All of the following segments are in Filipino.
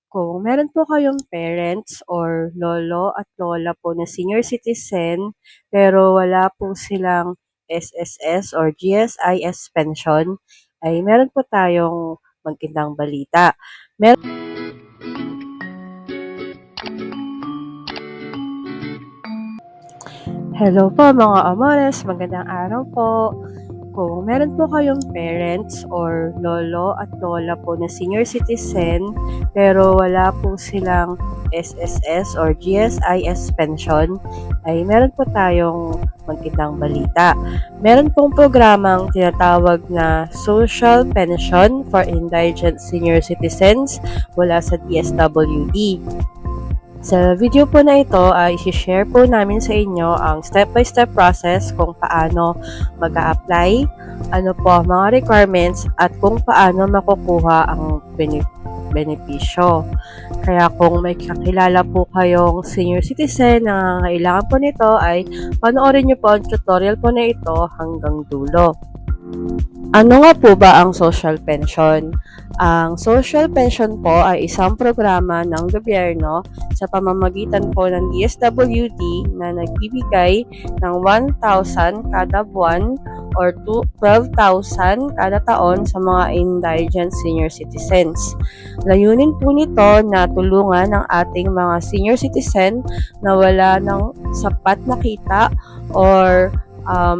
Kung meron po kayong parents or lolo at lola po na senior citizen, pero wala po silang SSS or GSIS pension, ay meron po tayong magandang balita. Hello po mga amores, magandang araw po. Kung meron po kayong parents or lolo at lola po na senior citizen pero wala po silang SSS or GSIS pension, ay meron po tayong magandang balita. Meron pong programang tinatawag na Social Pension for Indigent Senior Citizens mula sa DSWD. Sa video po na ito ay i-share po namin sa inyo ang step-by-step process kung paano mag-a-apply, ano po mga requirements at kung paano makukuha ang benepisyo. Kaya kung may kakilala po kayong senior citizen na kailangan po nito ay panoorin niyo po ang tutorial po na ito hanggang dulo. Ano nga po ba ang social pension? Ang social pension po ay isang programa ng gobyerno sa pamamagitan po ng DSWD na nagbibigay ng 1,000 kada buwan or 12,000 kada taon sa mga indigent senior citizens. Layunin po nito na tulungan ang ating mga senior citizen na wala ng sapat na kita or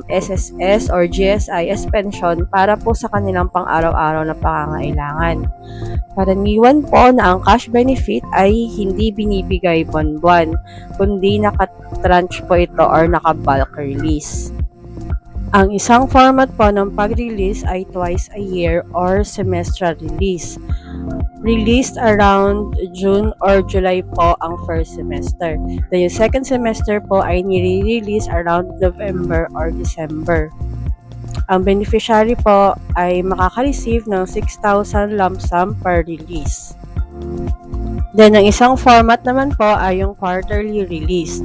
SSS or GSIS pension para po sa kanilang pang-araw-araw na pangangailangan. Karaniwan po na ang cash benefit ay hindi binibigay buwan-buwan, kundi naka-tranche po ito or naka-bulk release. Ang isang format po ng pag-release ay twice a year or semestral release. Released around June or July po ang first semester. Then yung second semester po ay nire-release around November or December. Ang beneficiary po ay makaka-receive ng 6,000 lump sum per release. Then ang isang format naman po ay yung quarterly release.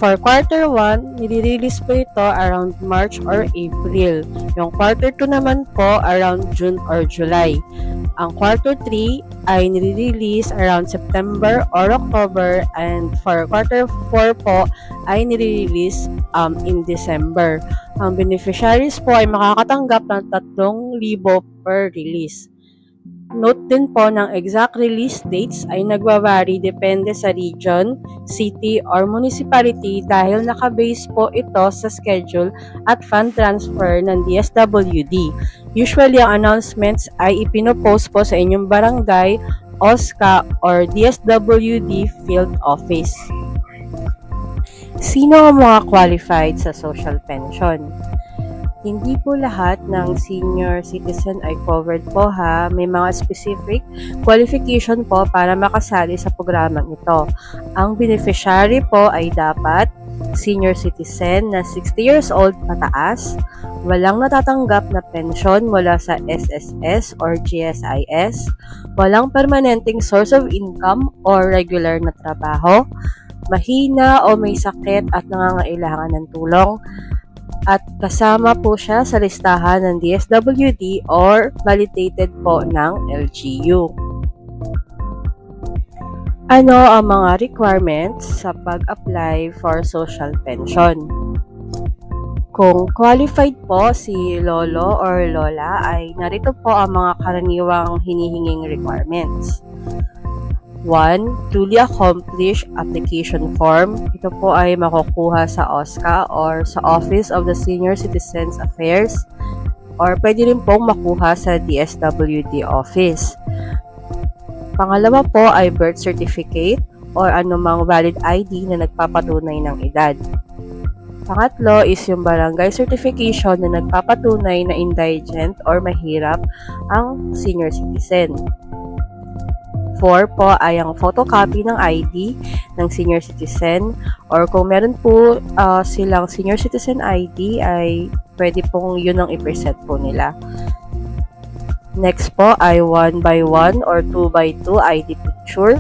For quarter 1, nire-release po ito around March or April. Yung quarter 2 naman po around June or July. Ang quarter 3 ay nire-release around September or October, and for quarter 4 po ay nire-release in December. Ang beneficiaries po ay makakatanggap ng 3,000 per release. Note din po ng exact release dates ay nagwa-vary depende sa region, city, or municipality dahil nakabase po ito sa schedule at fund transfer ng DSWD. Usually, ang announcements ay ipinopost po sa inyong barangay, OSCA, or DSWD field office. Sino ang mga qualified sa social pension? Hindi po lahat ng senior citizen ay covered po ha. May mga specific qualification po para makasali sa programang ito. Ang beneficiary po ay dapat senior citizen na 60 years old pataas, walang natatanggap na pensyon mula sa SSS or GSIS, walang permanenteng source of income or regular na trabaho, mahina o may sakit at nangangailangan ng tulong, at kasama po siya sa listahan ng DSWD or validated po ng LGU. Ano ang mga requirements sa pag-apply for social pension? Kung qualified po si lolo or lola ay narito po ang mga karaniwang hinihinging requirements. 1. Duly accomplished application form. Ito po ay makukuha sa OSCA or sa Office of the Senior Citizens Affairs, or pwede rin pong makuha sa DSWD office. Pangalawa po ay birth certificate or anumang valid ID na nagpapatunay ng edad. Pangatlo is yung barangay certification na nagpapatunay na indigent or mahirap ang senior citizen. 4 po ay ang photocopy ng ID ng senior citizen, or kung meron po silang senior citizen ID ay pwede pong yun ang i-present po nila. Next po ay 1x1 or 2x2 ID picture.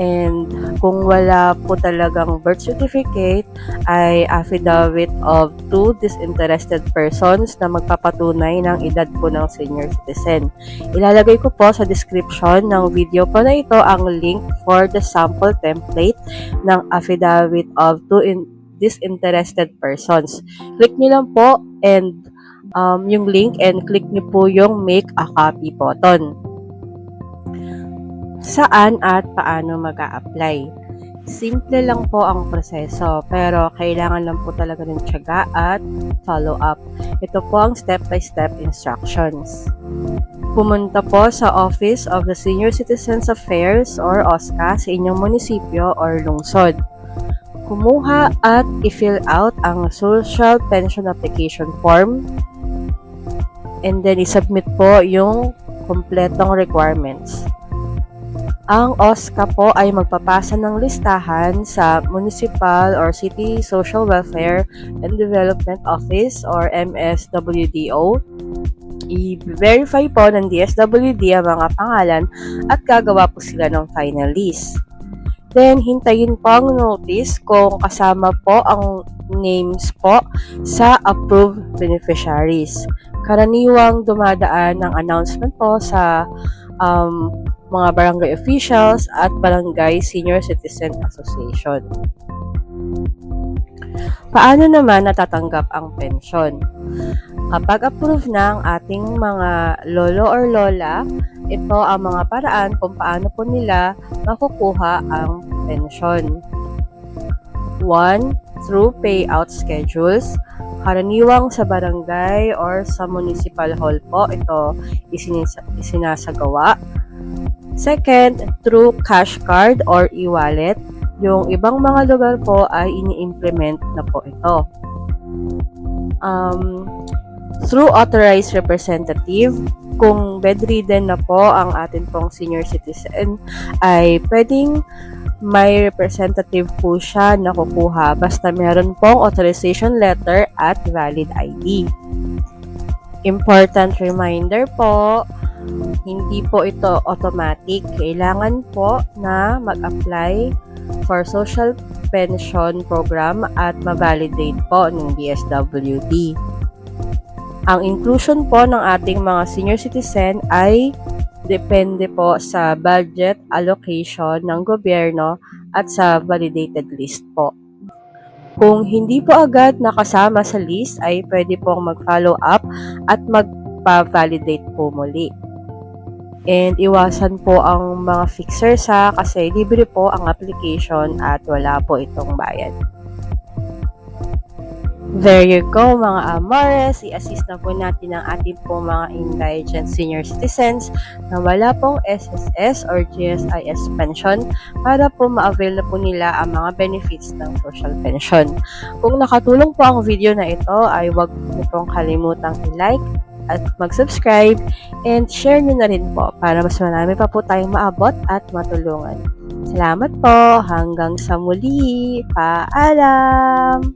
And kung wala po talagang birth certificate, ay affidavit of two disinterested persons na magpapatunay ng edad po ng senior citizen. Ilalagay ko po sa description ng video po na ito ang link for the sample template ng affidavit of two disinterested persons. Click nyo lang po and yung link and click nyo po yung make a copy button. Saan at paano mag-a-apply? Simple lang po ang proseso, pero kailangan lang po talaga ng tiyaga at follow-up. Ito po ang step-by-step instructions. Pumunta po sa Office of the Senior Citizens Affairs or OSCA sa inyong munisipyo or lungsod. Kumuha at i-fill out ang Social Pension Application Form and then i-submit po yung kompletong requirements. Ang OSCA po ay magpapasa ng listahan sa Municipal or City Social Welfare and Development Office or MSWDO. I-verify po ng DSWD ang mga pangalan at gagawa po sila ng final list. Then, hintayin po ang notice kung kasama po ang names po sa approved beneficiaries. Karaniwang dumadaan ng announcement po sa mga barangay officials at barangay senior citizen association. Paano naman natatanggap ang pensyon? Kapag approve ng ating mga lolo or lola, ito ang mga paraan kung paano po nila makukuha ang pensyon. 1. Through payout schedules. Karaniwang sa barangay or sa municipal hall po ito isinasagawa. Second, through cash card or e-wallet. Yung ibang mga lugar po ay ini-implement na po ito. Through authorized representative, kung bedridden na po ang atin pong senior citizen, ay pwedeng may representative po siya na kukuha basta meron pong authorization letter at valid ID. Important reminder po, hindi po ito automatic. Kailangan po na mag-apply for social pension program at ma-validate po ng DSWD. Ang inclusion po ng ating mga senior citizen ay depende po sa budget allocation ng gobyerno at sa validated list po. Kung hindi po agad nakasama sa list ay pwede pong mag-follow up at magpa-validate po muli. And iwasan po ang mga fixers kasi libre po ang application at wala po itong bayad. There you go mga Amores, i-assist na po natin ang ating po mga indigent senior citizens na wala pong SSS or GSIS pension para po ma-avail na po nila ang mga benefits ng social pension. Kung nakatulong po ang video na ito ay huwag niyo pong kalimutang i-like at mag-subscribe and share nyo na rin po para mas marami pa po tayong maabot at matulungan. Salamat po! Hanggang sa muli! Paalam!